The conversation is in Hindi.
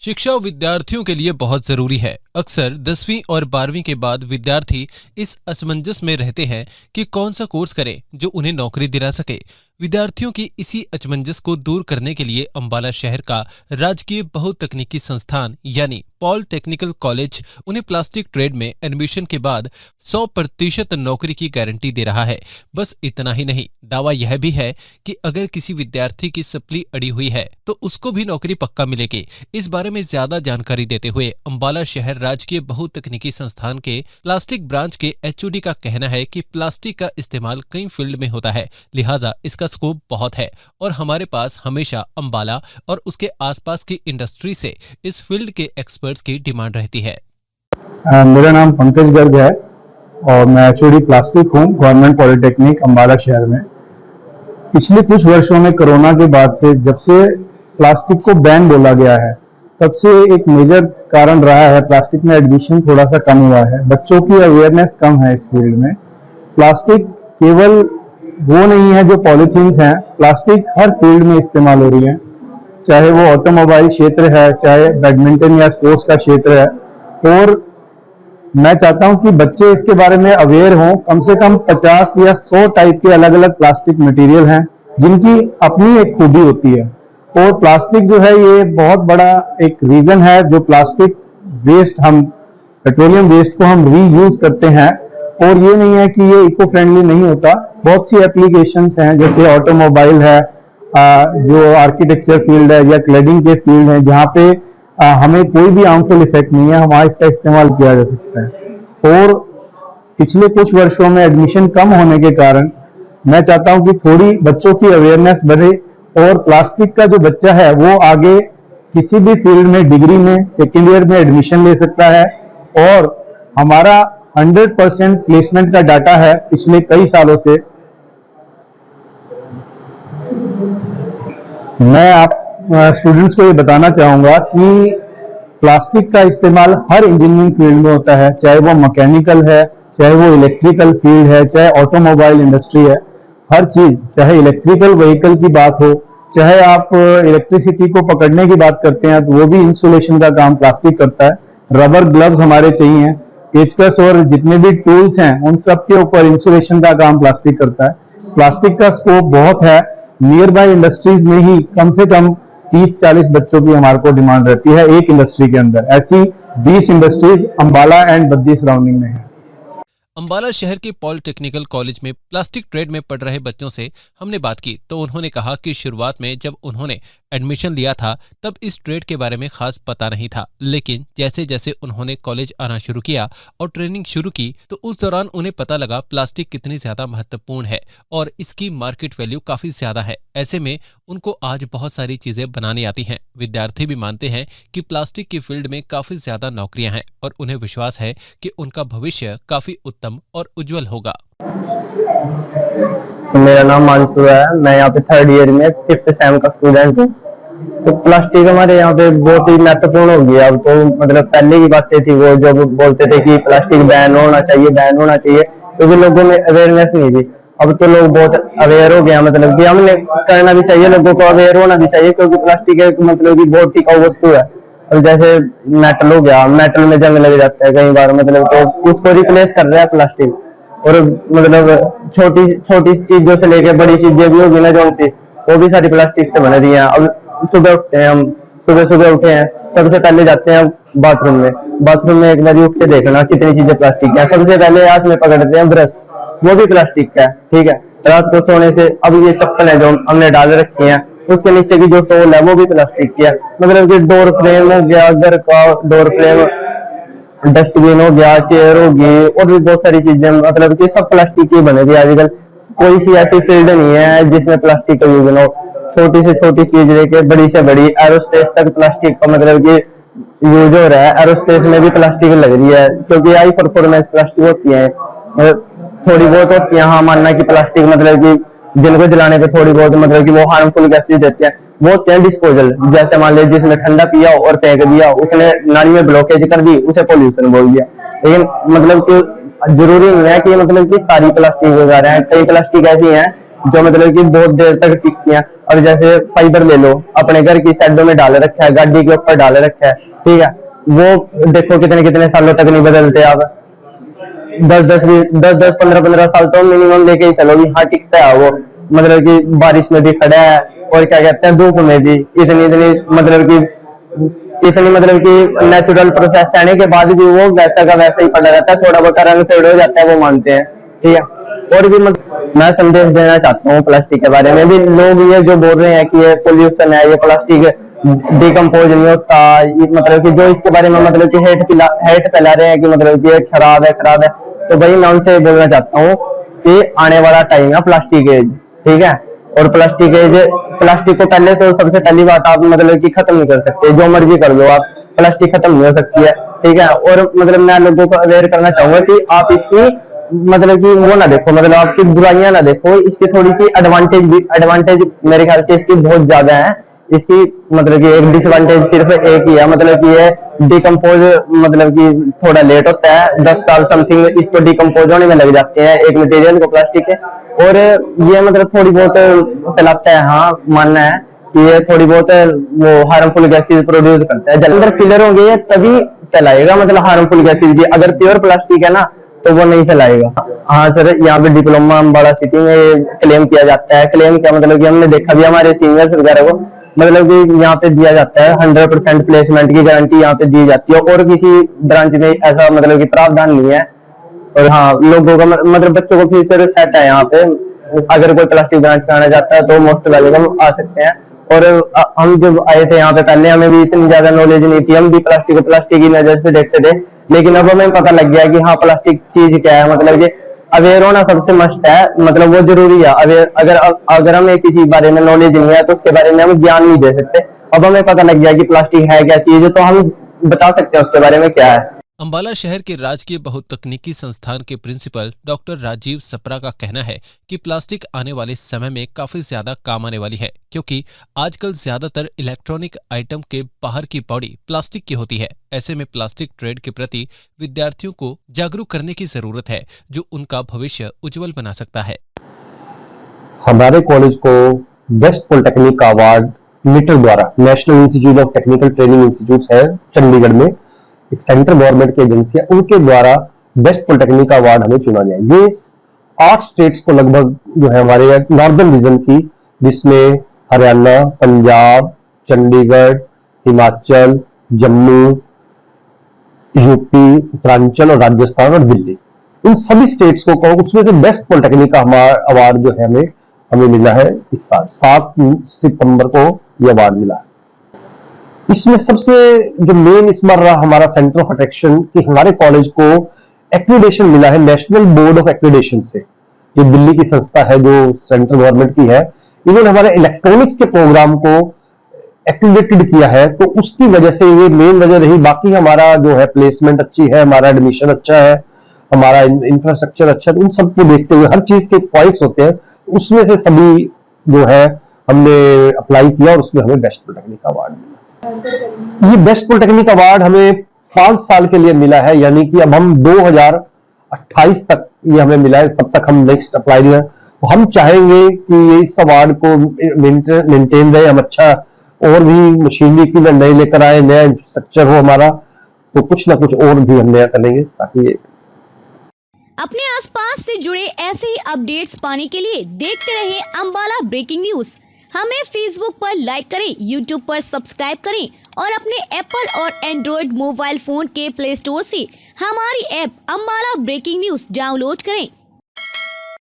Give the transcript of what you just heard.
शिक्षा विद्यार्थियों के लिए बहुत जरूरी है। अक्सर 10वीं और 12वीं के बाद विद्यार्थी इस असमंजस में रहते हैं कि कौन सा कोर्स करें जो उन्हें नौकरी दिला सके। विद्यार्थियों की इसी असमंजस को दूर करने के लिए अंबाला शहर का राजकीय बहुतकनीकी संस्थान यानी पॉलिटेक्निकल कॉलेज उन्हें प्लास्टिक ट्रेड में एडमिशन के बाद 100% नौकरी की गारंटी दे रहा है। बस इतना ही नहीं, दावा यह भी है कि अगर किसी विद्यार्थी की सप्ली अड़ी हुई है तो उसको भी नौकरी पक्का मिलेगी। इस बारे में ज्यादा जानकारी देते हुए अंबाला शहर राजकीय बहुतकनीकी संस्थान के प्लास्टिक ब्रांच के एचओडी का कहना है कि प्लास्टिक का इस्तेमाल कई फील्ड में होता है, लिहाजा इसका स्कोप बहुत है और हमारे पास हमेशा अंबाला और उसके आसपास की इंडस्ट्री से इस फील्ड के एक्सपर्ट्स की डिमांड रहती है। मेरा नाम पंकज गर्ग है और मैं एचओडी प्लास्टिक हूँ गवर्नमेंट पॉलिटेक्निक अंबाला शहर में। पिछले कुछ वर्षों में कोरोना के बाद से जब से प्लास्टिक को बैन बोला गया है तब से एक मेजर कारण रहा है प्लास्टिक में एडमिशन थोड़ा सा कम हुआ है। बच्चों की अवेयरनेस कम है इस फील्ड में। प्लास्टिक केवल वो नहीं है जो पॉलीथीन्स हैं, प्लास्टिक हर फील्ड में इस्तेमाल हो रही है, चाहे वो ऑटोमोबाइल क्षेत्र है, चाहे बैडमिंटन या स्पोर्ट्स का क्षेत्र है। और मैं चाहता हूं कि बच्चे इसके बारे में अवेयर हों। कम से कम 50 या 100 टाइप के अलग अलग प्लास्टिक मटेरियल हैं जिनकी अपनी एक खूबी होती है। और प्लास्टिक जो है ये बहुत बड़ा एक रीजन है जो प्लास्टिक वेस्ट हम पेट्रोलियम वेस्ट को हम रीयूज करते हैं। और ये नहीं है कि ये इको फ्रेंडली नहीं होता। बहुत सी एप्लीकेशंस हैं जैसे ऑटोमोबाइल है, जो आर्किटेक्चर फील्ड है या क्लैडिंग के फील्ड है जहाँ पे हमें कोई भी हार्मफुल इफेक्ट नहीं है, वहां इसका इस्तेमाल किया जा सकता है। और पिछले कुछ वर्षों में एडमिशन कम होने के कारण मैं चाहता हूं कि थोड़ी बच्चों की अवेयरनेस बढ़े और प्लास्टिक का जो बच्चा है वो आगे किसी भी फील्ड में डिग्री में सेकेंड ईयर में एडमिशन ले सकता है। और हमारा 100% प्लेसमेंट का डाटा है पिछले कई सालों से। मैं आप स्टूडेंट्स को ये बताना चाहूंगा कि प्लास्टिक का इस्तेमाल हर इंजीनियरिंग फील्ड में होता है, चाहे वो मैकेनिकल है, चाहे वो इलेक्ट्रिकल फील्ड है, चाहे ऑटोमोबाइल इंडस्ट्री है। हर चीज, चाहे इलेक्ट्रिकल व्हीकल की बात हो, चाहे आप इलेक्ट्रिसिटी को पकड़ने की बात करते हैं तो वो भी इंसुलेशन का काम प्लास्टिक करता है। रबर ग्लव्स हमारे चाहिए, पेचकस और जितने भी टूल्स हैं उन सब के ऊपर इंसुलेशन का काम प्लास्टिक करता है। प्लास्टिक का स्कोप बहुत है। नियर बाय इंडस्ट्रीज में ही कम से कम 30-40 बच्चों की हमारे को डिमांड रहती है एक इंडस्ट्री के अंदर। ऐसी 20 industries Ambala and Baddi surrounding में है। अंबाला शहर के पॉलिटेक्निकल कॉलेज में प्लास्टिक ट्रेड में पढ़ रहे बच्चों से हमने बात की तो उन्होंने कहा कि शुरुआत में जब उन्होंने एडमिशन लिया था तब इस ट्रेड के बारे में खास पता नहीं था, लेकिन जैसे जैसे उन्होंने कॉलेज आना शुरू किया और ट्रेनिंग शुरू की तो उस दौरान उन्हें पता लगा प्लास्टिक कितनी ज्यादा महत्वपूर्ण है और इसकी मार्केट वैल्यू काफी ज्यादा है। ऐसे में उनको आज बहुत सारी चीजें बनानी आती हैं। विद्यार्थी भी मानते हैं कि प्लास्टिक की फील्ड में काफी ज्यादा नौकरियां हैं और उन्हें विश्वास है कि उनका भविष्य काफी उत्तम और उज्जवल होगा। मेरा नाम मानसू है, मैं यहाँ पे 3rd ईयर में 5th सेम का स्टूडेंट हूँ। तो प्लास्टिक हमारे यहाँ पे बहुत ही महत्वपूर्ण हो गया। अब तो मतलब पहले की बातें थी वो जो बोलते थे कि प्लास्टिक बैन होना चाहिए क्योंकि लोगों में अवेयरनेस नहीं थी। अब तो लोग बहुत अवेयर हो गया, मतलब कि हमने करना भी चाहिए, लोगों को अवेयर होना भी चाहिए क्योंकि प्लास्टिक एक मतलब कि बहुत टिकाऊ वस्तु है। अब जैसे मेटल हो गया, मेटल में जंग लग जाता है कई बार, मतलब तो उसको रिप्लेस कर रहा है प्लास्टिक। और मतलब छोटी छोटी चीजों से लेके बड़ी चीजें भी होगी ना जो सी, वो भी सारी प्लास्टिक से बन रही है। अब सुबह उठते हैं हम, सुबह उठे हैं, सबसे पहले जाते हैं बाथरूम में एक बार उठ के देखना कितनी चीजें प्लास्टिक है। सबसे पहले हाथ में पकड़ते हैं ब्रश, वो भी प्लास्टिक का है, ठीक है। रात को सोने से अब ये चप्पल है जो हमने डाल रखी है, उसके नीचे की जो सोल है वो भी प्लास्टिक की है। मतलब कि डोर फ्रेम हो गया, घर का डोर फ्रेम, डस्टबिन हो गया, चेयर होगी और भी बहुत सारी चीजें, मतलब कि सब प्लास्टिक की बनेगी। आजकल कोई सी ऐसी फील्ड नहीं है जिसमें प्लास्टिक का यूज ना हो। छोटी से छोटी चीज लेके बड़ी से बड़ी एरोस्पेस तक प्लास्टिक का मतलब कि यूज हो रहा है। एरोस्पेस में भी प्लास्टिक लग रही है क्योंकि हाई परफॉर्मेंस प्लास्टिक होती है, थोड़ी बहुत होती है। हाँ, मानना कि प्लास्टिक मतलब कि जिनको जलाने पे थोड़ी बहुत मतलब कि वो हार्मफुल गैसेज देते हैं, वो होते हैं डिस्पोजल। जैसे मान लीजिए जिसने ठंडा पिया और फेंक दिया, उसने नाली में ब्लॉकेज कर दी, उसे पोल्यूशन बोल दिया। लेकिन मतलब कि जरूरी नहीं है कि मतलब कि सारी प्लास्टिक वगैरह हैं। कई प्लास्टिक ऐसी हैं जो मतलब कि बहुत देर तक टिकती हैं। और जैसे फाइबर ले लो, अपने घर की साइडों में डाल रखा है, गाड़ी के ऊपर डाल रखा है, ठीक है, वो देखो कितने कितने सालों तक नहीं बदलते आप। 10-15 साल तो मिनिमम लेके ही चलो भी, हाँ टिकता है वो। मतलब कि बारिश में भी खड़ा है, और क्या कहते हैं धूप में भी इतनी इतनी मतलब कि नेचुरल प्रोसेस आने के बाद भी वो वैसा का वैसा ही पड़ा रहता है। थोड़ा बहुत रंग फेड हो जाता है, वो मानते हैं, ठीक है। और भी मैं संदेश देना चाहता हूँ प्लास्टिक के बारे में भी। लोग ये जो बोल रहे हैं कि ये पोल्यूशन है, ये प्लास्टिक डिकम्पोज नहीं होता, ये मतलब कि जो इसके बारे में मतलब कि हेट फैला रहे हैं कि मतलब कि ये खराब है, तो भाई मैं उनसे बोलना चाहता हूँ कि आने वाला टाइम है प्लास्टिक एज, ठीक है। और प्लास्टिक को पहले तो सबसे पहली बात आप मतलब कि खत्म नहीं कर सकते, जो मर्जी कर लो आप, प्लास्टिक खत्म नहीं हो सकती है, ठीक है। और मतलब मैं लोगों को अवेयर करना चाहूंगा कि आप इसकी मतलब कि वो ना देखो, मतलब आपकी बुराइयां ना देखो, इसकी थोड़ी सी एडवांटेज मेरे ख्याल से इसकी बहुत ज्यादा है। इसकी मतलब कि एक डिसएडवांटेज सिर्फ एक ही है, मतलब कि ये डिकम्पोज मतलब कि थोड़ा लेट होता है, 10 साल समथिंग इसको डिकम्पोज होने में लग जाते हैं एक मटेरियल को, प्लास्टिक के। और ये मतलब थोड़ी बहुत फैलाता है, हाँ मानना है कि ये थोड़ी बहुत वो हार्मफुल गैसेज प्रोड्यूस करता है। जब अंदर फिलर होंगे तभी फैलाएगा, मतलब हार्मफुल गैसेज भी। अगर प्योर प्लास्टिक है ना तो वो नहीं फैलाएगा। हाँ सर, यहाँ पे डिप्लोमा अम्बाड़ा सिटी में क्लेम किया जाता है। क्लेम क्या मतलब कि हमने देखा भी हमारे सीनियर्स वगैरह को, मतलब कि यहाँ पे दिया जाता है 100% प्लेसमेंट की गारंटी यहाँ पे दी जाती है, और किसी ब्रांच में ऐसा मतलब कि प्रावधान नहीं है। और हाँ, लोगों का मतलब बच्चों को फ्यूचर सेट है यहाँ पे। अगर कोई प्लास्टिक ब्रांच में आना चाहता है तो मोस्ट वेलकम आ सकते हैं। और हम जब आए थे यहाँ पे पहले हमें भी इतनी ज्यादा नॉलेज नहीं थी, हम भी प्लास्टिक को प्लास्टिक की नजर से देखते थे। लेकिन अब हमें पता लग गया कि हाँ प्लास्टिक चीज क्या है, मतलब कि अवेयर होना सबसे मस्ट है, मतलब वो जरूरी है। अवेयर अगर हमें किसी बारे में नॉलेज नहीं है तो उसके बारे में हम ज्ञान नहीं दे सकते। अब हमें पता लग गया कि प्लास्टिक है क्या चीज, तो हम बता सकते हैं उसके बारे में क्या है। अंबाला शहर के राजकीय बहुतकनीकी संस्थान के प्रिंसिपल डॉक्टर राजीव सप्रा का कहना है कि प्लास्टिक आने वाले समय में काफी ज्यादा काम आने वाली है, क्योंकि आजकल ज्यादातर इलेक्ट्रॉनिक आइटम के बाहर की बॉडी प्लास्टिक की होती है। ऐसे में प्लास्टिक ट्रेड के प्रति विद्यार्थियों को जागरूक करने की जरूरत है, जो उनका भविष्य उज्जवल बना सकता है। हमारे कॉलेज को बेस्ट पॉलिटेक्निक का अवार्ड निटर द्वारा, national institute of technical training institute है चंडीगढ़ में, एक सेंट्रल गवर्नमेंट की एजेंसी है, उनके द्वारा बेस्ट पॉलिटेक्निक का अवार्ड हमें चुना गया। ये 8 स्टेट्स को लगभग जो है हमारे नॉर्दर्न रीजन की, जिसमें हरियाणा, पंजाब, चंडीगढ़, हिमाचल, जम्मू, यूपी, उत्तरांचल और राजस्थान और दिल्ली, इन सभी स्टेट्स को कहो, उसमें से बेस्ट पॉलिटेक्निक का हमारा अवार्ड जो है हमें मिला है इस साल 7 सितंबर को ये अवार्ड मिला है। इसमें सबसे जो मेन इस बार रहा हमारा सेंटर ऑफ अट्रैक्शन कि हमारे कॉलेज को एक्रीडेशन मिला है नेशनल बोर्ड ऑफ एक्रीडेशन से। ये दिल्ली की संस्था है जो सेंट्रल गवर्नमेंट की है। इन्होंने हमारे इलेक्ट्रॉनिक्स के प्रोग्राम को एक्रीडेटेड किया है, तो उसकी वजह से ये मेन वजह रही। बाकी हमारा जो है प्लेसमेंट अच्छी है, हमारा एडमिशन अच्छा है, हमारा इंफ्रास्ट्रक्चर अच्छा है, उन सबको देखते हुए हर चीज के पॉइंट्स होते हैं, उसमें से सभी जो है हमने अप्लाई किया और उसमें हमें बेस्ट पॉलिटेक्निक अवार्ड मिला। ये बेस्ट पॉलिटेक्निक अवार्ड हमें 5 साल के लिए मिला है, यानी कि अब हम 2028 तक ये हमें मिला है, तब तक हम नेक्स्ट अप्लाई नहीं है। तो हम चाहेंगे कि इस अवार्ड को मेंटेन रहे, हम अच्छा और भी मशीनरी की नए लेकर आए, नया इंफ्रास्ट्रक्चर हो हमारा, तो कुछ ना कुछ और भी हम नया करेंगे ताकि अपने आसपास से जुड़े ऐसे ही अपडेट्स पाने के लिए देखते रहे अम्बाला ब्रेकिंग न्यूज। हमें फेसबुक पर लाइक करें, यूट्यूब पर सब्सक्राइब करें और अपने एप्पल और एंड्रॉयड मोबाइल फोन के प्ले स्टोर से हमारी app Ambala breaking news download करें।